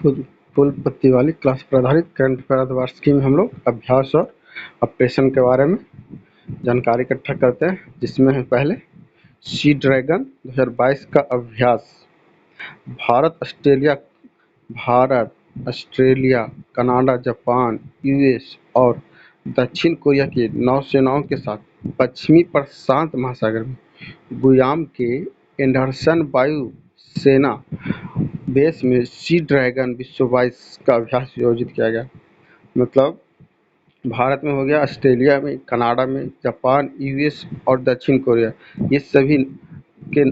Full full पत्ती वाली class पर आधारित करंट अफेयर वार्षिकी में हम लोग अभ्यास और ऑपरेशन के बारे में जानकारी इकट्ठा करते हैं, जिसमें है पहले सी ड्रैगन 2022 का अभ्यास। Bharat, Australia, Canada, Japan, US और दक्षिण कोरिया की नौसेनाओं के साथ पश्चिमी प्रशांत महासागर में गुयाम के एंडरसन वायु सेना बेस में सी ड्रैगन 2022 का अभ्यास आयोजित किया गया। मतलब भारत में हो गया, ऑस्ट्रेलिया में, कनाडा में, जापान, यूएस और दक्षिण कोरिया, ये सभी के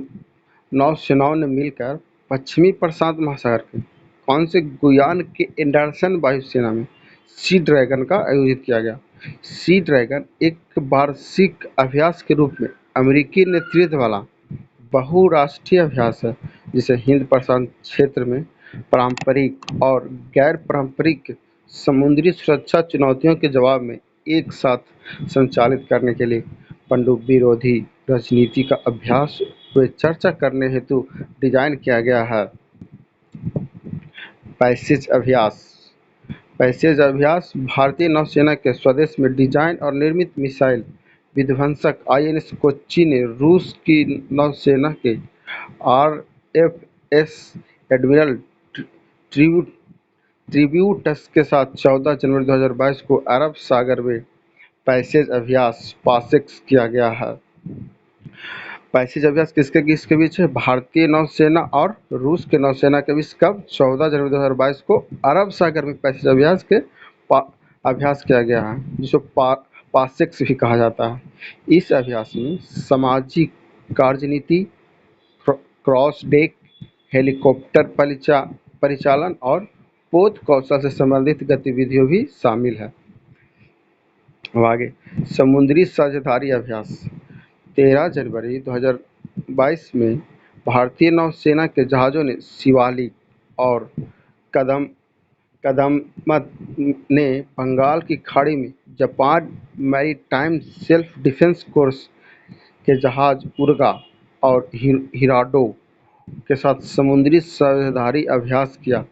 नौसेनाओं ने मिलकर पश्चिमी प्रशांत महासागर के कौन से गुयान के एंडरसन वायुसेना में सी ड्रैगन का आयोजित किया गया। सी ड्रैगन एक वार्षिक अभ्यास के रूप में अमेरिकी नेतृत्व वाला बहुराष्ट्रीय अभ्यास है, जिसे हिंद प्रशांत क्षेत्र में पारंपरिक और गैर पारंपरिक समुद्री सुरक्षा चुनौतियों के जवाब में एक साथ संचालित करने के लिए पनडुब्बी रोधी रणनीति का अभ्यास व चर्चा करने हेतु डिजाइन किया गया है। पैसेज अभ्यास भारतीय नौसेना के स्वदेश में डिजाइन और निर्मित मिसाइल विध्वंसक आईएनएस कोच्चि ने रूस की नौसेना के आरएफएस एडमिरल ट्रिब्यूटस के साथ 14 जनवरी 2022 को अरब सागर में पैसेज अभ्यास पासेक्स किया गया है। पैसेज अभ्यास किसके बीच है? भारतीय नौसेना और रूस के नौसेना के बीच कब? 14 जनवरी 2022 को अरब सागर में पैसेज अभ्यास के अभ्यास किया गया है, जिसको पासेक्स भी कहा जाता है। इस अभ्यास में सामाजिक कार्यनीति, क्रॉस डेक, हेलीकॉप्टर परिचालन और पोत कौशल से संबंधित गतिविधियों भी शामिल है। अब आगे समुद्री साझेदारी अभ्यास। 13 जनवरी 2022 में भारतीय नौसेना के जहाज़ों ने शिवालिक और कदमत ने बंगाल की खाड़ी में Japan maritime self defence course के जहाज उर्गा और हिराडो के साथ समुद्री साझेदारी अभ्यास किया।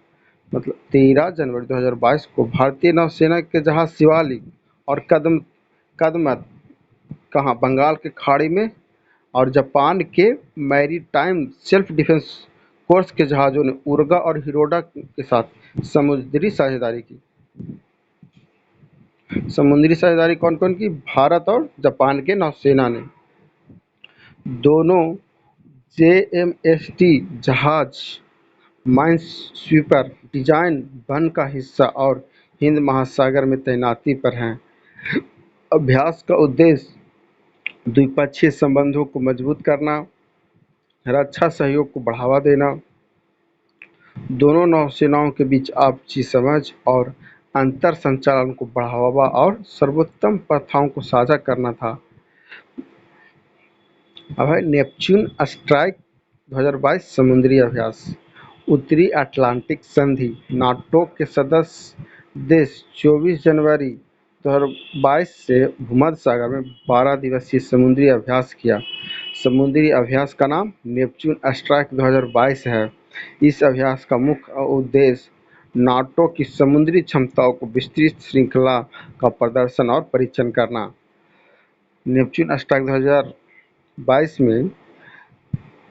मतलब 13 जनवरी 2022 को भारतीय नौसेना के जहाज शिवालिक और कदमत कहाँ? बंगाल के खाड़ी में, और जापान के मैरीटाइम सेल्फ डिफेंस कोर्स के जहाज़ों ने उर्गा और हिरोडा के साथ समुद्री साझेदारी की। समुद्री साझेदारी कौन कौन की? भारत और जापान के नौसेना ने। दोनों जेएमएसटी जहाज माइनस्वीपर डिजाइन वन का हिस्सा और हिंद महासागर में तैनाती पर हैं। अभ्यास का उद्देश्य द्विपक्षीय संबंधों को मजबूत करना, रक्षा सहयोग को बढ़ावा देना, दोनों नौसेनाओं के बीच आपसी समझ और अंतर संचालन को बढ़ावा और सर्वोत्तम प्रथाओं को साझा करना था। अब है नेपच्यून स्ट्राइक 2022 समुद्री अभ्यास। उत्तरी अटलांटिक संधि नाटो के सदस्य देश 24 जनवरी 2022 से भूमध्य सागर में 12 दिवसीय समुद्री अभ्यास किया। समुद्री अभ्यास का नाम नेपच्यून स्ट्राइक 2022 है। इस अभ्यास का मुख्य उद्देश्य नाटो की समुद्री क्षमताओं को विस्तृत श्रृंखला का प्रदर्शन और परीक्षण करना। नेपच्यून स्ट्राइक 2022 में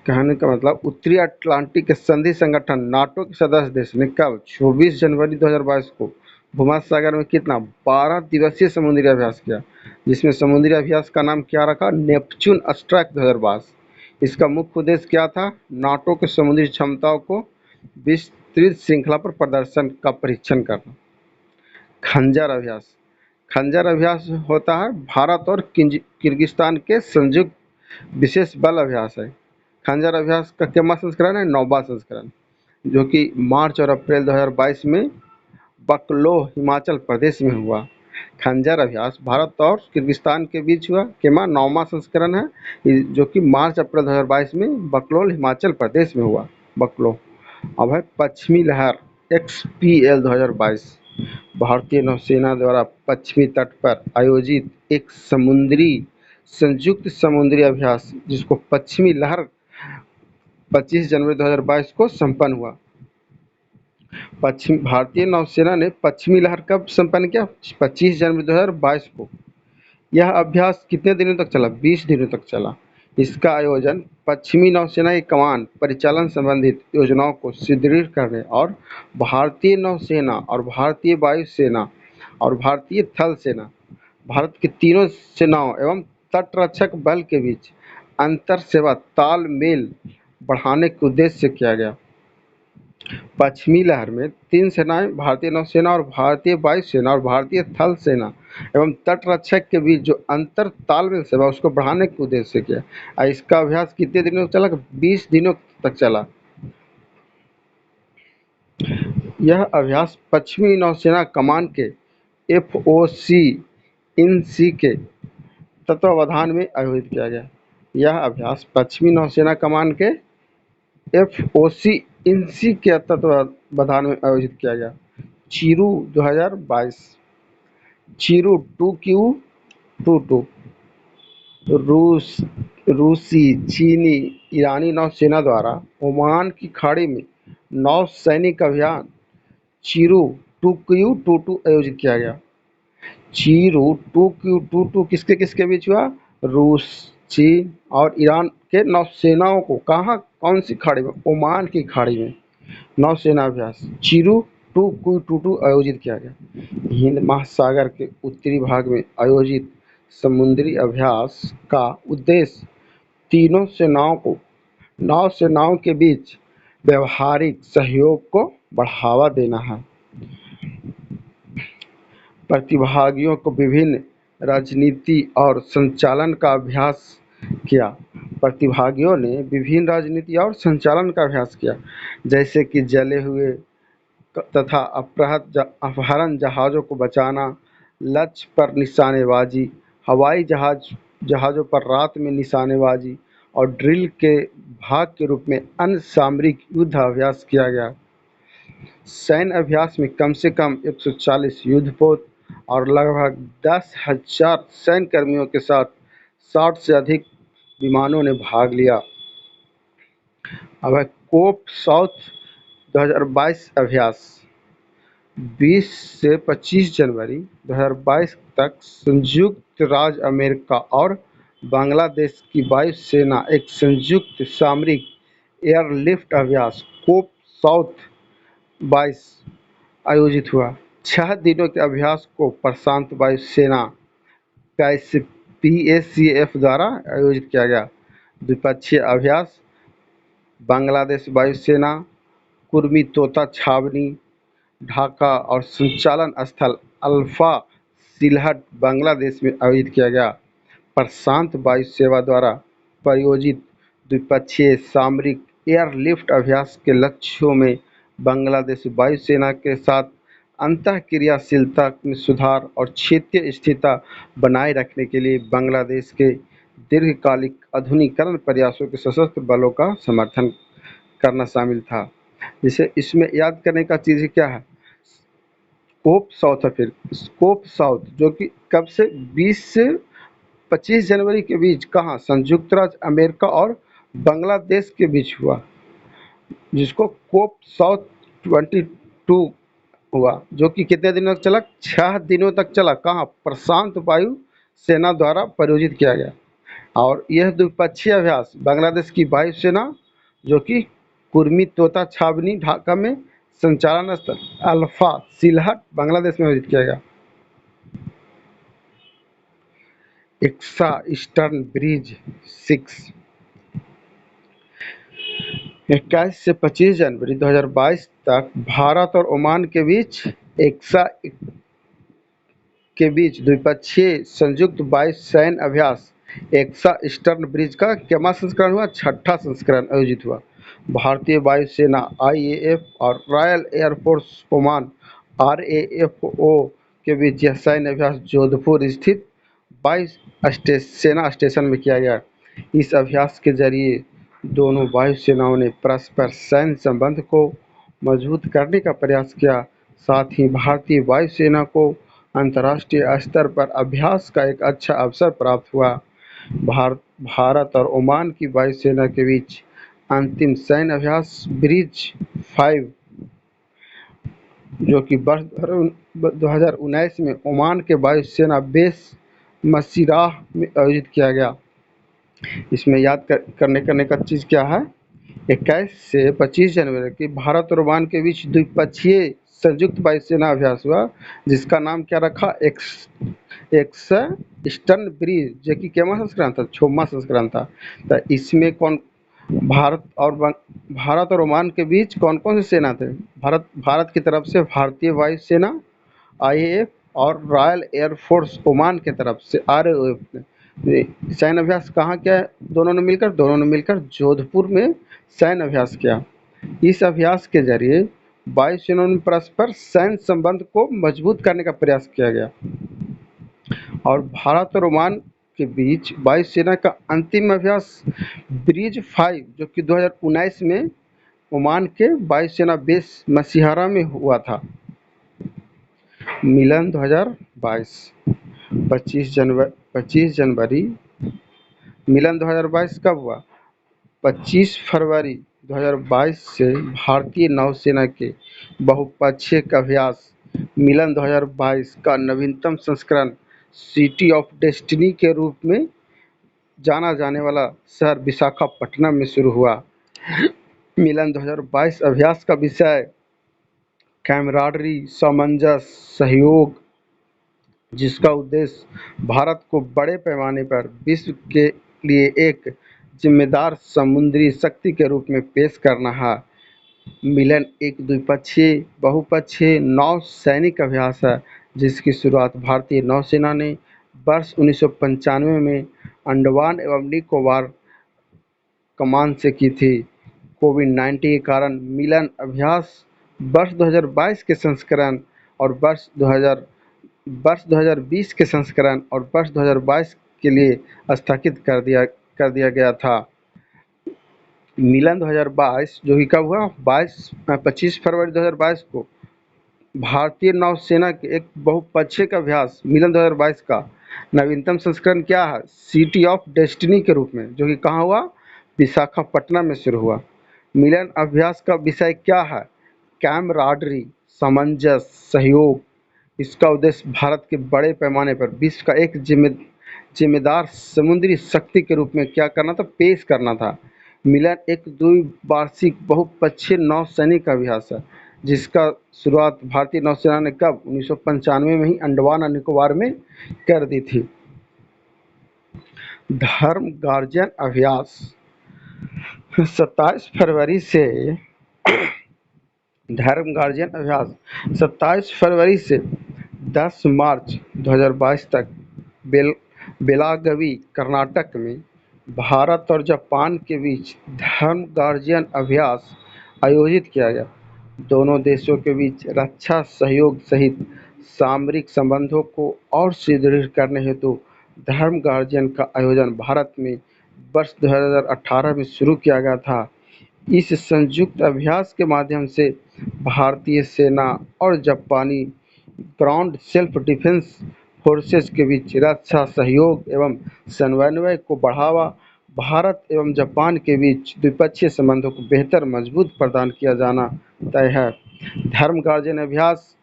कहने का मतलब उत्तरी अटलांटिक के संधि संगठन नाटो के सदस्य देश ने कब? 24 जनवरी 2022 को भूमध्य सागर में कितना? 12 दिवसीय समुद्री अभ्यास किया, जिसमें समुद्री अभ्यास का नाम क्या रखा? Neptune strike 2022। इसका मुख्य उद्देश्य क्या था? नाटो के समुद्री क्षमताओं को विस्तृत श्रृंखला पर प्रदर्शन का परीक्षण करना। खंजर अभ्यास होता है भारत और किर्गिस्तान के संयुक्त विशेष बल अभ्यास है। खंजर अभ्यास का कितना संस्करण है? 9वां संस्करण, जो कि मार्च और अप्रैल 2022 में बकलो हिमाचल प्रदेश में हुआ। खंजर अभ्यास भारत और किर्गिस्तान के बीच हुआ। कितना? 9वां संस्करण है, जो कि मार्च अप्रैल 2022 में बकलोल हिमाचल प्रदेश में हुआ। बकलो। अब है पश्चिमी लहर XPL 2022। भारतीय नौसेना द्वारा पश्चिमी तट पर आयोजित एक संयुक्त समुद्री अभ्यास, जिसको पश्चिमी लहर 25 जनवरी 2022 को संपन्न हुआ। पश्चिम भारतीय नौसेना ने पश्चिमी लहर कब संपन्न किया? 25 जनवरी 2022 को। यह अभ्यास कितने दिनों तक चला? 20 दिनों तक चला। इसका आयोजन पश्चिमी नौसेना की कमान परिचालन संबंधित योजनाओं को सुदृढ़ करने और भारतीय नौसेना और भारतीय वायुसेना और भारतीय थल सेना, भारत की तीनों सेनाओं एवं तटरक्षक बल के बीच अंतर सेवा तालमेल बढ़ाने के उद्देश्य से किया गया। पश्चिमी लहर में 3 सेनाएं, भारतीय नौसेना और भारतीय वायुसेना और भारतीय थल सेना एवं तटरक्षक के बीच जो अंतर तालमेल सेवा उसको बढ़ाने के उद्देश्य से किया। और इसका अभ्यास कितने दिनों तक चला? 20 दिनों तक चला। यह अभ्यास पश्चिमी नौसेना कमान के FOC इन सी के तत्वावधान में आयोजित किया गया। यह अभ्यास पश्चिमी नौसेना कमान के FOC इन सी के तत्वावधान में आयोजित किया गया। चीरू 2022। चीरू 2Q22 रूसी, चीनी, ईरानी नौसेना द्वारा ओमान की खाड़ी में नौसैनिक अभियान चीरू 2Q22 आयोजित किया गया। चीरू 2Q22 किसके किसके बीच हुआ? रूस, चीन और ईरान के नौसेनाओं को कहाँ, कौन सी खाड़ी में? ओमान की खाड़ी में नौसेना अभ्यास चीरू 2Q22 आयोजित किया गया। हिंद महासागर के उत्तरी भाग में आयोजित समुद्री अभ्यास का उद्देश्य तीनों नौसेनाओं के बीच व्यावहारिक सहयोग को बढ़ावा देना है। प्रतिभागियों को विभिन्न राजनीति और संचालन का अभ्यास किया। प्रतिभागियों ने विभिन्न राजनीति और संचालन का अभ्यास किया, जैसे कि जले हुए तथा अपहरण जहाज़ों को बचाना, लक्ष्य पर निशानेबाजी, हवाई जहाज़ों पर रात में निशानेबाजी और ड्रिल के भाग के रूप में अन्य सामरिक युद्ध अभ्यास किया गया। सैन्य अभ्यास में कम से कम 140 युद्धपोत और लगभग 10,000 सैन्य कर्मियों के साथ 60 से अधिक विमानों ने भाग लिया। अब है कोप साउथ 2022 अभ्यास। 20 से 25 जनवरी 2022 तक संयुक्त राज्य अमेरिका और बांग्लादेश की वायुसेना एक संयुक्त सामरिक एयरलिफ्ट अभ्यास कोप साउथ 22 आयोजित हुआ। 6 दिनों के अभ्यास को प्रशांत वायुसेना PACF द्वारा आयोजित किया गया। द्विपक्षीय अभ्यास बांग्लादेश वायुसेना, कुर्मी तोता छावनी, ढाका और संचालन स्थल अल्फा सिलहट बांग्लादेश में आयोजित किया गया। प्रशांत वायु सेवा द्वारा प्रायोजित द्विपक्षीय सामरिक एयरलिफ्ट अभ्यास के लक्ष्यों में बांग्लादेश वायुसेना के साथ अंतःक्रियाशीलता में सुधार और क्षेत्रीय स्थिरता बनाए रखने के लिए बांग्लादेश के दीर्घकालिक आधुनिकीकरण प्रयासों के सशस्त्र बलों का समर्थन करना शामिल था। जिसे इसमें याद करने का चीज़ क्या है? स्कोप साउथ है। फिर स्कोप साउथ जो कि कब से 20 से 25 जनवरी के बीच कहाँ? संयुक्त राज्य अमेरिका और बांग्लादेश के बीच हुआ, जिसको कोप साउथ 22 हुआ, जो कि कितने दिनों तक चला? 6 दिनों तक चला। कहाँ? प्रशांत वायु सेना द्वारा प्रायोजित किया गया। और यह द्विपक्षीय अभ्यास बांग्लादेश की वायुसेना जो कि कुर्मी तोता छावनी ढाका में संचालन स्थल अल्फा सिलहट बांग्लादेश में आयोजित किया गया। एक्सा ईस्टर्न ब्रिज 6 21 से 25 जनवरी 2022 तक भारत और ओमान के बीच एक्सा के बीच द्विपक्षीय संयुक्त वायु सैन्य अभ्यास एक्सा ईस्टर्न ब्रिज का कितना संस्करण हुआ? 6ठा संस्करण आयोजित हुआ। भारतीय वायुसेना IAF और रॉयल एयरफोर्स ओमान RAFO के बीच यह सैन्य अभ्यास जोधपुर स्थित वायु सेना स्टेशन में किया गया। इस अभ्यास के जरिए दोनों वायुसेनाओं ने परस्पर सैन्य संबंध को मजबूत करने का प्रयास किया। साथ ही भारतीय वायुसेना को अंतर्राष्ट्रीय स्तर पर अभ्यास का एक अच्छा अवसर प्राप्त हुआ। भारत और ओमान की वायुसेना के बीच अंतिम सैन्य अभ्यास ब्रिज 5 जो कि वर्ष 2019 में ओमान के वायुसेना बेस मसीराह में आयोजित किया गया। इसमें करने का चीज़ क्या है, 21 से 25 जनवरी की भारत और ओमान के बीच द्विपक्षीय संयुक्त वायुसेना अभ्यास हुआ, जिसका नाम क्या रखा, एक्स ईस्टर्न ब्रिज, जो कि केमा संस्करण था, छोमा संस्करण था। तो इसमें कौन भारत और ओमान के बीच कौन कौन से सेना थे, भारत की तरफ से भारतीय वायुसेना, आईएएफ, और रॉयल एयरफोर्स ओमान की तरफ से आरओएफ ने सैन्य अभ्यास कहाँ किया है, दोनों ने मिलकर जोधपुर में सैन्य अभ्यास किया। इस अभ्यास के जरिए वायुसेनाओं में परस्पर सैन्य संबंध को मजबूत करने का प्रयास किया गया और भारत और ओमान के बीच वायुसेना का अंतिम अभ्यास ब्रिज 5 जो कि 2019 में ओमान के वायुसेना बेस मसीहारा में हुआ था। मिलन 2022 25 जनवरी मिलन 2022 कब हुआ, 25 फरवरी 2022 से भारतीय नौसेना के बहुपक्षीय अभ्यास मिलन 2022 का नवीनतम संस्करण सिटी ऑफ डेस्टिनी के रूप में जाना जाने वाला शहर विशाखापट्टनम में शुरू हुआ। मिलन 2022 अभ्यास का विषय कैमराडरी, सामंजस्य, सहयोग, जिसका उद्देश्य भारत को बड़े पैमाने पर विश्व के लिए एक जिम्मेदार समुद्री शक्ति के रूप में पेश करना है। मिलन एक द्विपक्षीय बहुपक्षीय नौसैनिक अभ्यास है जिसकी शुरुआत भारतीय नौसेना ने वर्ष 1995 में अंडमान एवं निकोबार कमान से की थी। कोविड-19 के कारण मिलन अभ्यास वर्ष 2022 के संस्करण और वर्ष 2020 के संस्करण और वर्ष 2022 के लिए स्थगित कर दिया गया था। मिलन 2022 जो कि कब हुआ, 25 फरवरी 2022 को भारतीय नौसेना के एक बहुपक्षीय अभ्यास मिलन 2022 का नवीनतम संस्करण क्या है, सिटी ऑफ डेस्टिनी के रूप में, जो कि कहाँ हुआ, विशाखापट्टनम में शुरू हुआ। मिलन अभ्यास का विषय क्या है, कैमराडरी, सामंजस्य, सहयोग। इसका उद्देश्य भारत के बड़े पैमाने पर विश्व का एक जिम्मेदार समुद्री शक्ति के रूप में क्या करना था, पेश करना था। मिलन एक द्विवार्षिक बहुपक्षीय नौसैनिक अभ्यास है जिसका शुरुआत भारतीय नौसेना ने कब 1995 में ही अंडमान और निकोबार में कर दी थी। धर्म गार्जियन अभ्यास 27 फरवरी से धर्म गार्जियन अभ्यास 27 फरवरी से 10 मार्च 2022 तक बेलागवी, कर्नाटक में भारत और जापान के बीच धर्म गार्जियन अभ्यास आयोजित किया गया। दोनों देशों के बीच रक्षा सहयोग सहित सामरिक संबंधों को और सुदृढ़ करने हेतु धर्म गार्जियन का आयोजन भारत में वर्ष 2018 में शुरू किया गया था। इस संयुक्त अभ्यास के माध्यम से भारतीय सेना और जापानी ग्राउंड सेल्फ डिफेंस फोर्सेस के बीच रक्षा सहयोग एवं समन्वय को बढ़ावा, भारत एवं जापान के बीच द्विपक्षीय संबंधों को बेहतर मजबूत प्रदान किया जाना तय है। धर्म गार्जियन अभ्यास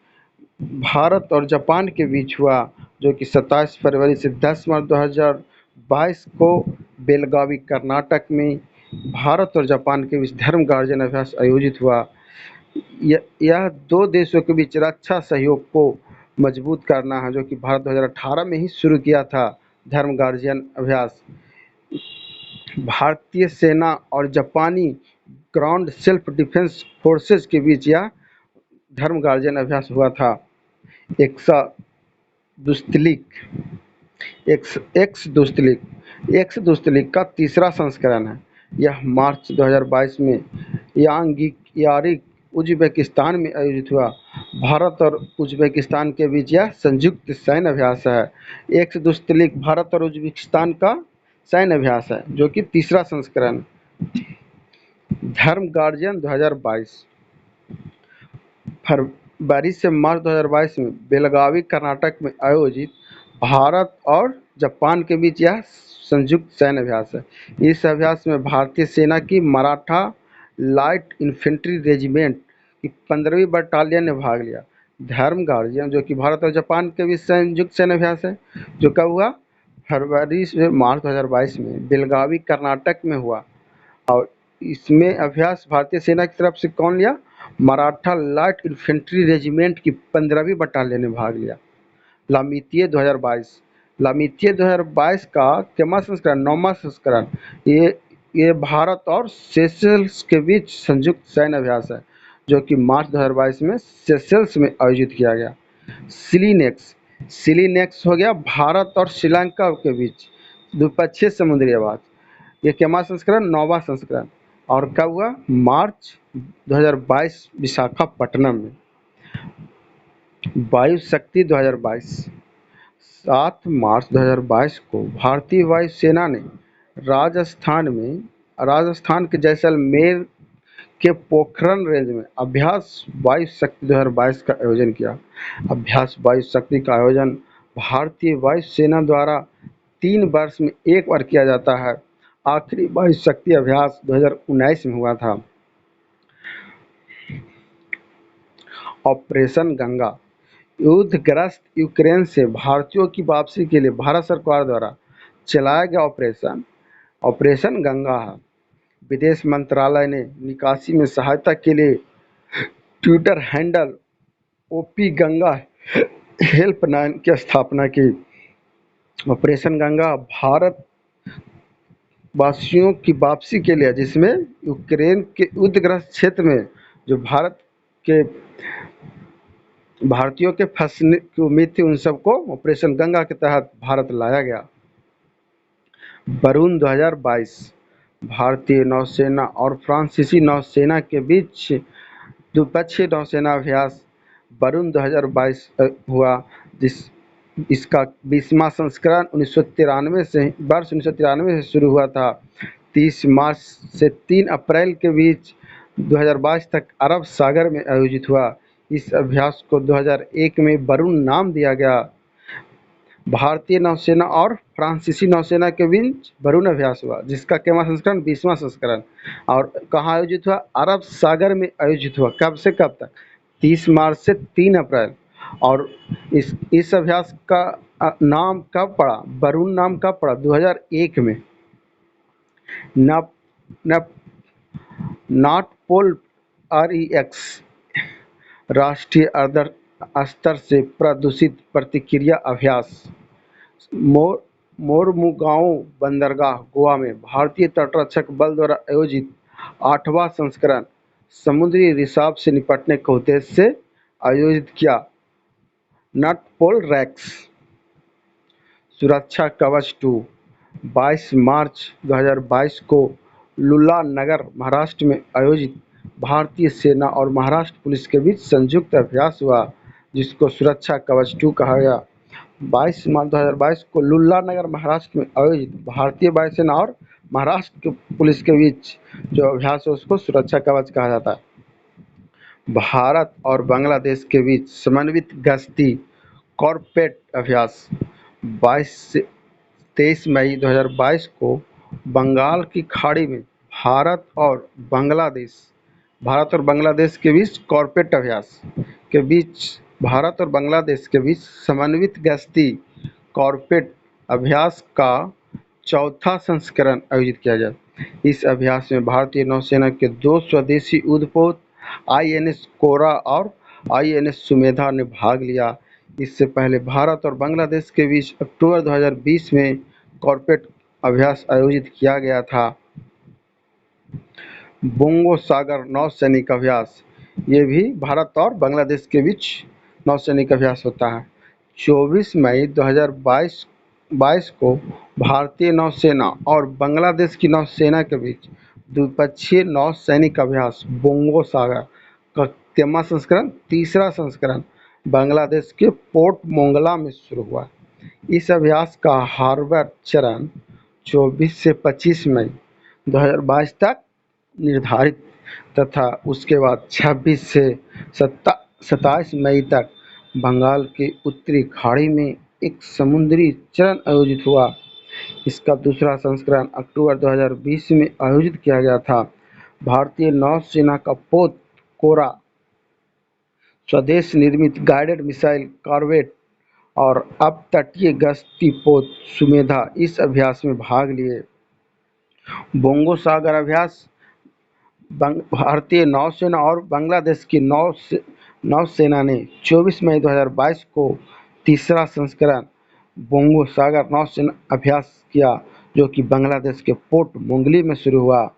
भारत और जापान के बीच हुआ जो कि 27 फरवरी से 10 मार्च 2022 को बेलगावी, कर्नाटक में भारत और जापान के बीच धर्म गार्जियन अभ्यास आयोजित हुआ। यह दो देशों के बीच रक्षा सहयोग को मजबूत करना है जो कि भारत 2018 में ही शुरू किया था। धर्म गार्जियन अभ्यास भारतीय सेना और जापानी ग्राउंड सेल्फ डिफेंस फोर्सेस के बीच यह धर्म गार्जियन अभ्यास हुआ था। एक्सा दुस्तलिक एक्स दुस्तलिक का तीसरा संस्करण है। यह मार्च 2022 में यांगियारिक, उज्बेकिस्तान में आयोजित हुआ। भारत और उज्बेकिस्तान के बीच यह संयुक्त सैन्य अभ्यास है। एक्स दुस्तलिक भारत और उज्बेकिस्तान का सैन्य अभ्यास है जो कि तीसरा संस्करण। धर्म गार्जियन 2022 फरवरी से मार्च 2022 में बेलगावी, कर्नाटक में आयोजित भारत और जापान के बीच यह संयुक्त सैन्य अभ्यास है। इस अभ्यास में भारतीय सेना की मराठा लाइट इन्फेंट्री रेजिमेंट की 15वीं बटालियन ने भाग लिया। धर्म गार्जियन जो कि भारत और जापान के बीच संयुक्त सैन्य अभ्यास है, जो कब हुआ, फरवरी से मार्च 2022 में बेलगावी कर्नाटक में हुआ। और इसमें अभ्यास भारतीय सेना की तरफ से कौन लिया, मराठा लाइट इन्फेंट्री रेजिमेंट की 15वीं बटालियन ने भाग लिया। लामितीय 2022, लामितीय 2022 का केमा संस्करण, 9वां संस्करण। ये भारत और सेशल्स के बीच संयुक्त सैन्य अभ्यास है, जो कि मार्च 2022 में सेशल्स में आयोजित किया गया। सिलीनेक्स, सिलीनेक्स हो गया भारत और श्रीलंका के बीच द्विपक्षीय समुद्री आवाज। ये केमा संस्करण, 9वां संस्करण। और कब हुआ, मार्च 2022 विशाखापट्टनम में। वायु शक्ति 2022, 7 मार्च 2022 को भारतीय वायुसेना ने राजस्थान के जैसलमेर के पोखरण रेंज में अभ्यास वायु शक्ति 2022 का आयोजन किया। अभ्यास वायु शक्ति का आयोजन भारतीय वायुसेना द्वारा 3 वर्ष में एक बार किया जाता है। आखिरी वायु शक्ति अभ्यास 2019 में हुआ था। ऑपरेशन गंगा, युद्धग्रस्त यूक्रेन से भारतीयों की वापसी के लिए भारत सरकार द्वारा चलाया गया ऑपरेशन गंगा है। विदेश मंत्रालय ने निकासी में सहायता के लिए Twitter handle OP Ganga helpline की स्थापना की। ऑपरेशन गंगा भारत वासियों की वापसी के लिए, जिसमें यूक्रेन के युद्धग्रस्त क्षेत्र में जो भारतीयों के फंसने की उम्मीद थी, उन सबको ऑपरेशन गंगा के तहत भारत लाया गया। वरुण 2022, भारतीय नौसेना और फ्रांसीसी नौसेना के बीच द्विपक्षीय नौसेना अभ्यास वरुण 2022 हुआ, इसका 20वां संस्करण 1993 से शुरू हुआ था। 30 मार्च से 3 अप्रैल के बीच 2022 तक अरब सागर में आयोजित हुआ। इस अभ्यास को 2001 में वरुण नाम दिया गया। भारतीय नौसेना और फ्रांसीसी नौसेना के बीच वरुण अभ्यास हुआ, जिसका केमा संस्करण, 20वां संस्करण। और कहाँ आयोजित हुआ, अरब सागर में आयोजित हुआ। कब से कब तक, 30 मार्च से 3 अप्रैल। और इस अभ्यास का नाम कब पड़ा, वरुण नाम कब पड़ा, 2001 में। नॉर्थ पोल REX, राष्ट्रीय स्तर से प्रदूषित प्रतिक्रिया अभ्यास। मोरमुगाओ बंदरगाह गोवा में भारतीय तटरक्षक बल द्वारा आयोजित 8वां संस्करण समुद्री रिसाव से निपटने के उद्देश्य से आयोजित किया। North pole REX। सुरक्षा कवच 2, 22 मार्च 2022 को लुल्ला नगर महाराष्ट्र में आयोजित भारतीय सेना और महाराष्ट्र पुलिस के बीच संयुक्त अभ्यास हुआ, जिसको सुरक्षा कवच 2 कहा गया। 22 मार्च 2022 को लुल्ला नगर महाराष्ट्र में आयोजित भारतीय वायुसेना और महाराष्ट्र पुलिस के बीच जो अभ्यास है, उसको सुरक्षा कवच कहा जाता है। भारत और बांग्लादेश के बीच समन्वित गश्ती कॉर्पेट अभ्यास 22 से 23 मई 2022 को बंगाल की खाड़ी में भारत और बांग्लादेश के बीच कॉर्पेट अभ्यास के बीच भारत और बांग्लादेश के बीच समन्वित गश्ती कॉर्पेट अभ्यास का 4था संस्करण आयोजित किया गया। इस अभ्यास में भारतीय नौसेना के 2 स्वदेशी युद्धपोत INS कोरा और INS सुमेधा ने भाग लिया। इससे पहले भारत और बांग्लादेश के बीच अक्टूबर 2020 में कॉर्पेट अभ्यास आयोजित किया गया था। बोंगो सागर नौसैनिक अभ्यास, ये भी भारत और बांग्लादेश के बीच नौसैनिक अभ्यास होता है। 24 मई 2022 को भारतीय नौसेना और बांग्लादेश की नौसेना के बीच द्विपक्षीय नौसैनिक अभ्यास बोंगो सागर का केमा संस्करण, 3रा संस्करण बांग्लादेश के पोर्ट मोंगला में शुरू हुआ। इस अभ्यास का हार्बर चरण 24 से 25 मई 2022 तक निर्धारित तथा उसके बाद 26 से 27 मई तक बंगाल के उत्तरी खाड़ी में एक समुद्री चरण आयोजित हुआ। इसका दूसरा संस्करण अक्टूबर 2020 में आयोजित किया गया था। भारतीय नौसेना का पोत कोरा स्वदेश निर्मित गाइडेड मिसाइल कॉर्वेट और अपतटीय गश्ती पोत सुमेधा इस अभ्यास में भाग लिए। बोंगो सागर अभ्यास भारतीय नौसेना और बांग्लादेश की नौसेना ने 24 मई 2022 को तीसरा संस्करण बोंगो सागर नौसेना अभ्यास किया, जो कि बांग्लादेश के पोर्ट मोंगली में शुरू हुआ।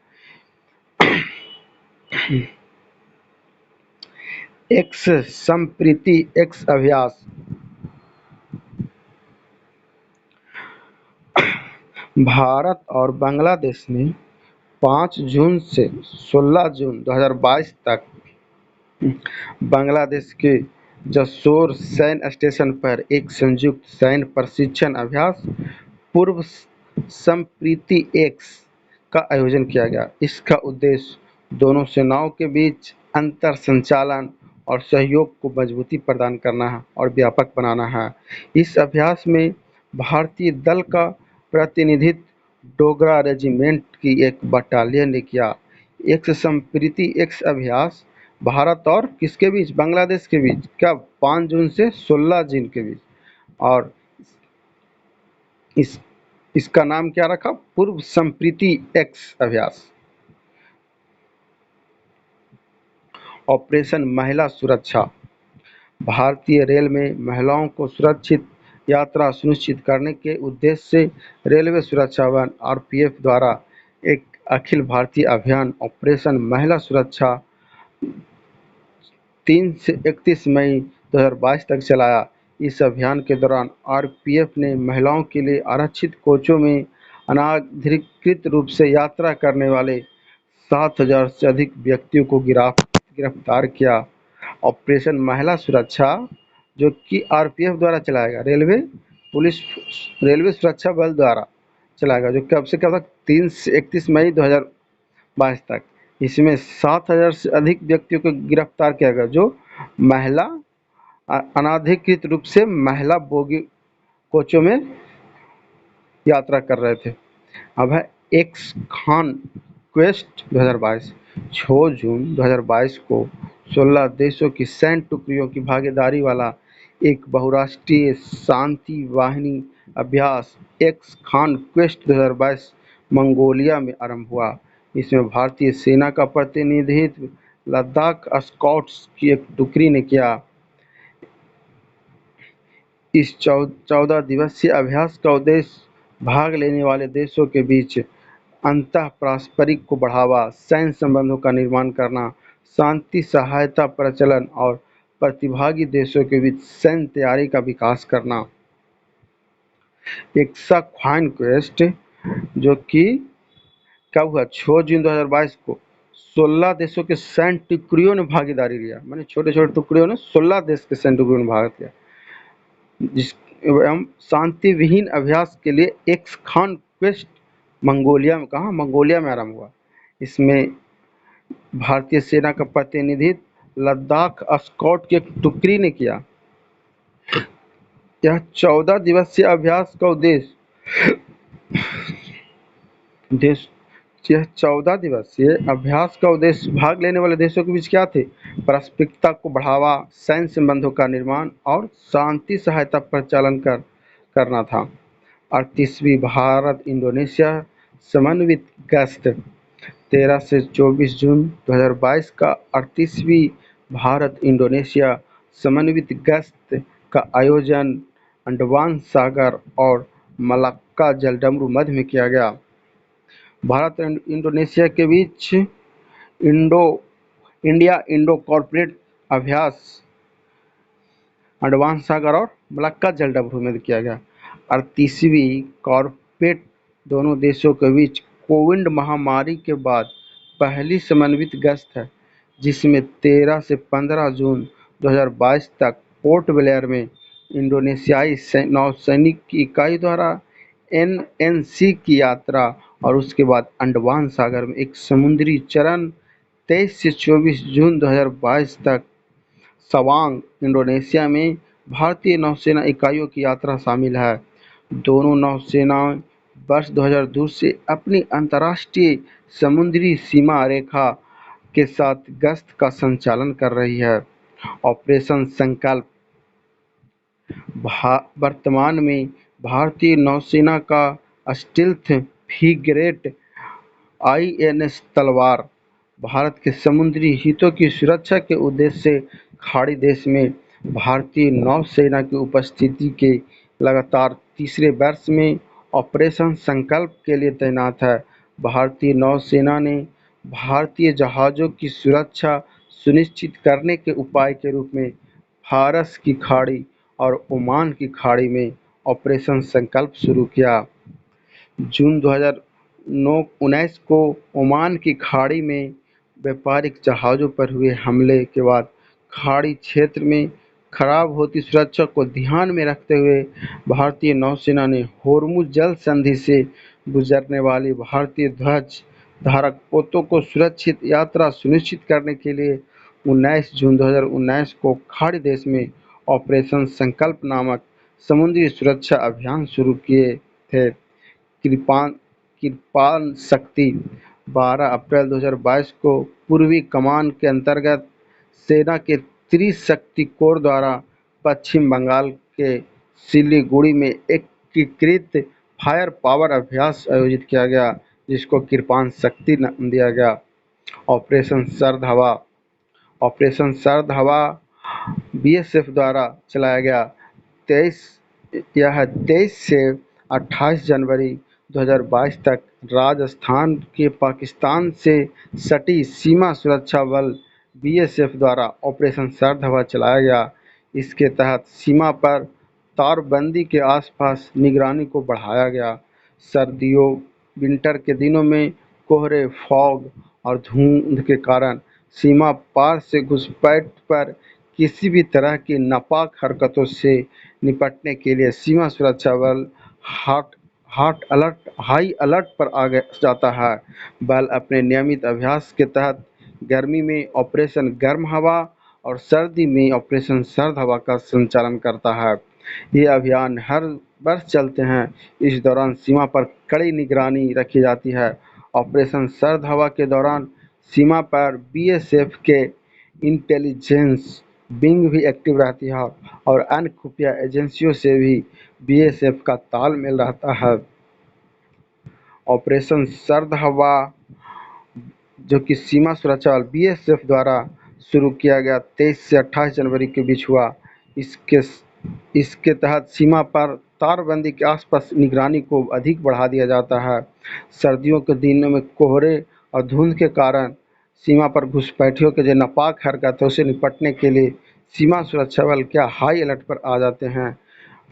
एक्स संप्रीति एक्स अभ्यास भारत और बांग्लादेश ने 5 जून से 16 जून 2022 तक बांग्लादेश के जसोर सैन्य स्टेशन पर एक संयुक्त सैन्य प्रशिक्षण अभ्यास पूर्व संप्रीति एक्स का आयोजन किया गया। इसका उद्देश्य दोनों सेनाओं के बीच अंतर संचालन और सहयोग को मजबूती प्रदान करना है और व्यापक बनाना है। इस अभ्यास में भारतीय दल का प्रतिनिधित्व डोगरा रेजिमेंट की एक बटालियन ने किया। एक्स संप्रीति एक्स अभ्यास भारत और किसके बीच? बांग्लादेश के बीच। कब? 5 जून से 16 जून के बीच। और इसका नाम क्या रखा? पूर्व संप्रीति एक्स अभ्यास। ऑपरेशन महिला सुरक्षा भारतीय रेल में महिलाओं को सुरक्षित यात्रा सुनिश्चित करने के उद्देश्य से रेलवे सुरक्षा बल आरपीएफ द्वारा एक अखिल भारतीय अभियान ऑपरेशन महिला सुरक्षा 3 से 31 मई 2022 तक चलाया। इस अभियान के दौरान आरपीएफ ने महिलाओं के लिए आरक्षित कोचों में अनाधिकृत रूप से यात्रा करने वाले 7,000 से अधिक व्यक्तियों को गिरफ्तार किया। ऑपरेशन महिला सुरक्षा, जो कि आरपीएफ द्वारा चलाएगा, रेलवे सुरक्षा बल द्वारा चलाएगा, जो कब से कब तक? 3 से 31 मई 2022 तक। इसमें 7,000 से अधिक व्यक्तियों को गिरफ्तार किया गया जो महिला अनाधिकृत रूप से महिला बोगी कोचों में यात्रा कर रहे थे। अब है एक्स खान क्वेस्ट 2022। 6 जून 2022 को 16 देशों की सैन्य टुकड़ियों की भागीदारी वाला एक बहुराष्ट्रीय शांति वाहिनी अभ्यास एक्स खान क्वेस्ट 2022 मंगोलिया में आरंभ हुआ। इसमें भारतीय सेना का प्रतिनिधित्व लद्दाख स्काउट्स की एक टुकड़ी ने किया। इस 14 दिवसीय अभ्यास का उद्देश्य भाग लेने वाले देशों के बीच अंतः पारस्परिक को बढ़ावा, सैन्य संबंधों का निर्माण करना, शांति सहायता प्रचलन और प्रतिभागी देशों के बीच सैन्य तैयारी का विकास करना। एक्सा ख्वान क्वेस्ट, जो कि कब हुआ? 6 जून 2022 को 16 देशों के सैन्य टुकड़ियों ने भागीदारी लिया, माने छोटे छोटे टुकड़ियों ने 16 देश के सैन्य टुकड़ियों ने भाग लिया। जिस एवं शांति विहीन अभ्यास के लिए एक्स खान क्वेस्ट मंगोलिया में, कहा? मंगोलिया में आरंभ हुआ। इसमें भारतीय सेना का प्रतिनिधित्व लद्दाख स्काउट की एक टुकड़ी ने किया। यह 14 दिवसीय अभ्यास का यह 14 दिवसीय अभ्यास का उद्देश्य भाग लेने वाले देशों के बीच क्या थे? पारस्परिकता को बढ़ावा, सैन्य संबंधों का निर्माण और शांति सहायता प्रचालन करना था। 38वीं भारत इंडोनेशिया समन्वित गश्त 13 से 24 जून 2022 का 38वीं भारत इंडोनेशिया समन्वित गश्त का आयोजन अंडमान सागर और मलाक्का जलडमरू मध्य में किया गया। भारत और इंडोनेशिया के बीच इंडिया इंडो कॉर्पोरेट अभ्यास अंडमान सागर और मलाक्का जलडमरू में किया गया। 38वीं कॉर्पोरेट दोनों देशों के बीच कोविड महामारी के बाद पहली समन्वित गश्त है, जिसमें 13 से 15 जून 2022 तक पोर्ट ब्लेयर में इंडोनेशियाई नौसैनिक की इकाई द्वारा एनएनसी की यात्रा और उसके बाद अंडमान सागर में एक समुद्री चरण 23 से 24 जून 2022 तक सवांग, इंडोनेशिया में भारतीय नौसेना इकाइयों की यात्रा शामिल है। दोनों नौसेनाएं वर्ष 2002 से अपनी अंतर्राष्ट्रीय समुद्री सीमा रेखा के साथ गश्त का संचालन कर रही है। ऑपरेशन संकल्प वर्तमान में भारतीय नौसेना का स्टील्थ फ्रिगेट आईएनएस तलवार भारत के समुद्री हितों की सुरक्षा के उद्देश्य से खाड़ी देश में भारतीय नौसेना की उपस्थिति के लगातार तीसरे वर्ष में ऑपरेशन संकल्प के लिए तैनात है। भारतीय नौसेना ने भारतीय जहाज़ों की सुरक्षा सुनिश्चित करने के उपाय के रूप में फारस की खाड़ी और ओमान की खाड़ी में ऑपरेशन संकल्प शुरू किया। जून 2019 को ओमान की खाड़ी में व्यापारिक जहाज़ों पर हुए हमले के बाद खाड़ी क्षेत्र में खराब होती सुरक्षा को ध्यान में रखते हुए भारतीय नौसेना ने होर्मुज जल संधि से गुजरने वाली भारतीय ध्वज धारक पोतों को सुरक्षित यात्रा सुनिश्चित करने के लिए 19 जून 2019 को खाड़ी देश में ऑपरेशन संकल्प नामक समुद्री सुरक्षा अभियान शुरू किए थे। कृपाण शक्ति 12 अप्रैल 2022 को पूर्वी कमान के अंतर्गत सेना के त्रिशक्ति कोर द्वारा पश्चिम बंगाल के सिलीगुड़ी में एकीकृत फायर पावर अभ्यास आयोजित किया गया, जिसको कृपाण शक्ति नाम दिया गया। ऑपरेशन सर्द हवा बीएसएफ द्वारा चलाया गया। 23 से 28 जनवरी 2022 तक राजस्थान के पाकिस्तान से सटी सीमा सुरक्षा बल बीएसएफ द्वारा ऑपरेशन सर्द हवा चलाया गया। इसके तहत सीमा पर तारबंदी के आसपास निगरानी को बढ़ाया गया। सर्दियों विंटर के दिनों में कोहरे, फॉग और धुंध के कारण सीमा पार से घुसपैठ पर किसी भी तरह की नापाक हरकतों से निपटने के लिए सीमा सुरक्षा बल हाई अलर्ट पर आ जाता है। बल अपने नियमित अभ्यास के तहत गर्मी में ऑपरेशन गर्म हवा और सर्दी में ऑपरेशन सर्द हवा का संचालन करता है। ये अभियान हर वर्ष चलते हैं। इस दौरान सीमा पर कड़ी निगरानी रखी जाती है। ऑपरेशन सर्द हवा के दौरान सीमा पर बीएसएफ के इंटेलिजेंस विंग भी एक्टिव रहती है और अन्य खुफिया एजेंसियों से भी बीएसएफ का तालमेल रहता है। ऑपरेशन सर्द हवा जो कि सीमा सुरक्षा बल बीएसएफ द्वारा शुरू किया गया 23 से 28 जनवरी के बीच हुआ। इसके तहत सीमा पर तारबंदी के आसपास निगरानी को अधिक बढ़ा दिया जाता है। सर्दियों के दिनों में कोहरे और धुंध के कारण सीमा पर घुसपैठियों के जो नापाक हरकतों से निपटने के लिए सीमा सुरक्षा बल क्या हाई अलर्ट पर आ जाते हैं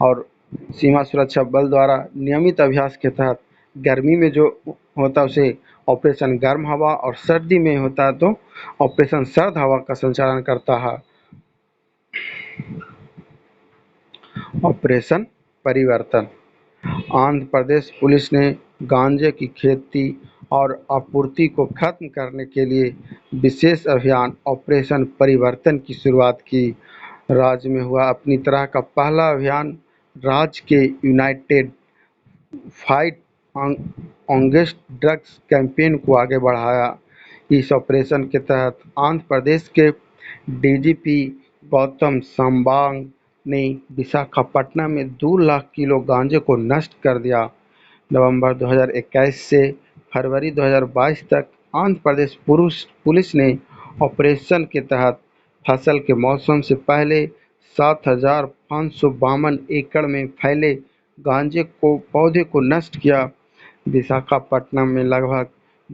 और सीमा सुरक्षा बल द्वारा नियमित अभ्यास के तहत गर्मी में जो होता है उसे ऑपरेशन गर्म हवा और सर्दी में होता है तो ऑपरेशन सर्द हवा का संचालन करता है। ऑपरेशन परिवर्तन आंध्र प्रदेश पुलिस ने गांजे की खेती और आपूर्ति को खत्म करने के लिए विशेष अभियान ऑपरेशन परिवर्तन की शुरुआत की। राज्य में हुआ अपनी तरह का पहला अभियान राज्य के United fight against drugs campaign को आगे बढ़ाया। इस ऑपरेशन के तहत आंध्र प्रदेश के डीजीपी गौतम सांबांग ने विशाखापट्टनम में 2 लाख किलो गांजे को नष्ट कर दिया। नवंबर 2021 से फरवरी 2022 तक आंध्र प्रदेश पुलिस ने ऑपरेशन के तहत फसल के मौसम से पहले 7,552 एकड़ में फैले गांजे को पौधे को नष्ट किया। विशाखापट्टनम में लगभग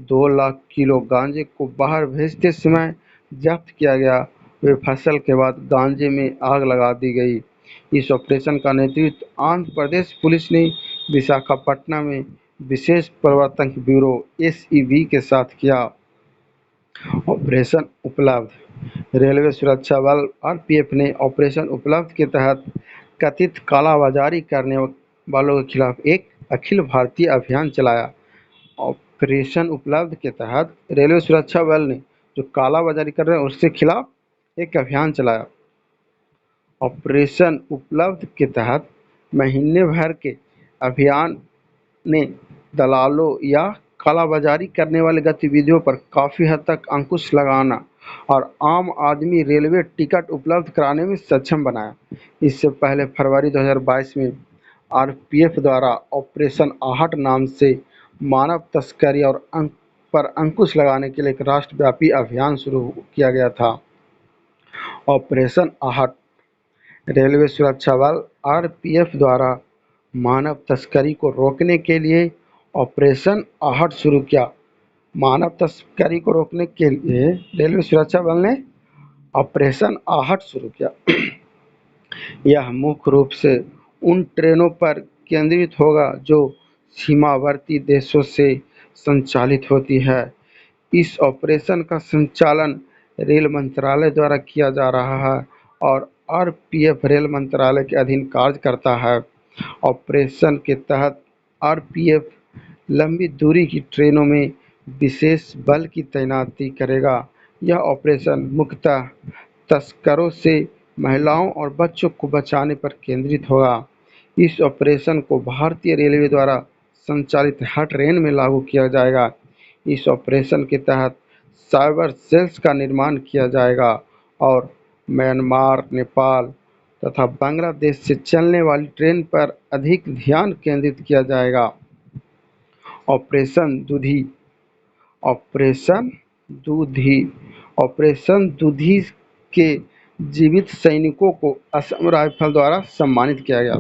2 लाख किलो गांजे को बाहर भेजते समय जब्त किया गया। वे फसल के बाद गांजे में आग लगा दी गई। इस ऑपरेशन का नेतृत्व आंध्र प्रदेश पुलिस ने विशाखापट्टनम में विशेष प्रवर्तन ब्यूरो एसईबी के साथ किया। ऑपरेशन उपलब्ध रेलवे सुरक्षा बल आरपीएफ ने ऑपरेशन उपलब्ध के तहत कथित कालाबाजारी करने वालों के खिलाफ एक अखिल भारतीय अभियान चलाया। ऑपरेशन उपलब्ध के तहत रेलवे सुरक्षा बल ने जो कालाबाजारी कर रहे हैं उसके खिलाफ एक अभियान चलाया। ऑपरेशन उपलब्ध के तहत महीने भर के अभियान ने दलालों या कालाबाजारी करने वाले गतिविधियों पर काफ़ी हद तक अंकुश लगाना और आम आदमी रेलवे टिकट उपलब्ध कराने में सक्षम बनाया। इससे पहले फरवरी 2022 में आरपीएफ द्वारा ऑपरेशन आहट नाम से मानव तस्करी पर अंकुश लगाने के लिए एक राष्ट्रव्यापी अभियान शुरू किया गया था। ऑपरेशन आहट रेलवे सुरक्षा बल आरपीएफ द्वारा मानव तस्करी को रोकने के लिए ऑपरेशन आहट शुरू किया। मानव तस्करी को रोकने के लिए रेलवे सुरक्षा बल ने ऑपरेशन आहट शुरू किया। यह मुख्य रूप से उन ट्रेनों पर केंद्रित होगा जो सीमावर्ती देशों से संचालित होती है। इस ऑपरेशन का संचालन रेल मंत्रालय द्वारा किया जा रहा है और आरपीएफ रेल मंत्रालय के अधीन कार्य करता है। ऑपरेशन के तहत आरपीएफ लंबी दूरी की ट्रेनों में विशेष बल की तैनाती करेगा। यह ऑपरेशन मुख्यतः तस्करों से महिलाओं और बच्चों को बचाने पर केंद्रित होगा। इस ऑपरेशन को भारतीय रेलवे द्वारा संचालित हर ट्रेन में लागू किया जाएगा। इस ऑपरेशन के तहत साइबर सेल्स का निर्माण किया जाएगा और म्यांमार, नेपाल तथा बांग्लादेश से चलने वाली ट्रेन पर अधिक ध्यान केंद्रित किया जाएगा। ऑपरेशन दूधी ऑपरेशन दूधी ऑपरेशन दूधी के जीवित सैनिकों को असम राइफल द्वारा सम्मानित किया गया।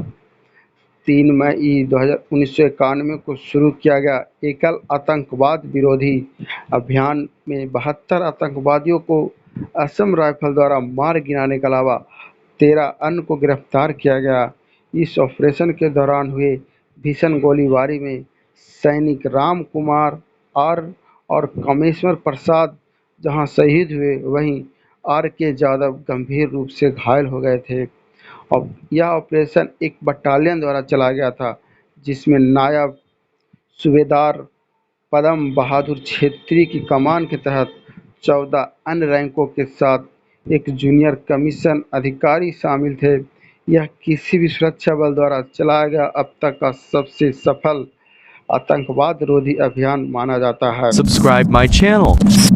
3 मई 1991 को शुरू किया गया एकल आतंकवाद विरोधी अभियान में 72 आतंकवादियों को असम राइफल द्वारा मार गिराने के अलावा 13 अन्य को गिरफ्तार किया गया। इस ऑपरेशन के दौरान हुए भीषण गोलीबारी में सैनिक राम कुमार और कामेश्वर प्रसाद जहां शहीद हुए, वहीं आर के यादव गंभीर रूप से घायल हो गए थे। और यह ऑपरेशन एक बटालियन द्वारा चलाया गया था जिसमें नायब सूबेदार पदम बहादुर छेत्री की कमान के तहत 14 अन्य रैंकों के साथ एक जूनियर कमीशन अधिकारी शामिल थे। यह किसी भी सुरक्षा बल द्वारा चलाया गया अब तक का सबसे सफल आतंकवाद रोधी अभियान माना जाता है। Subscribe my channel.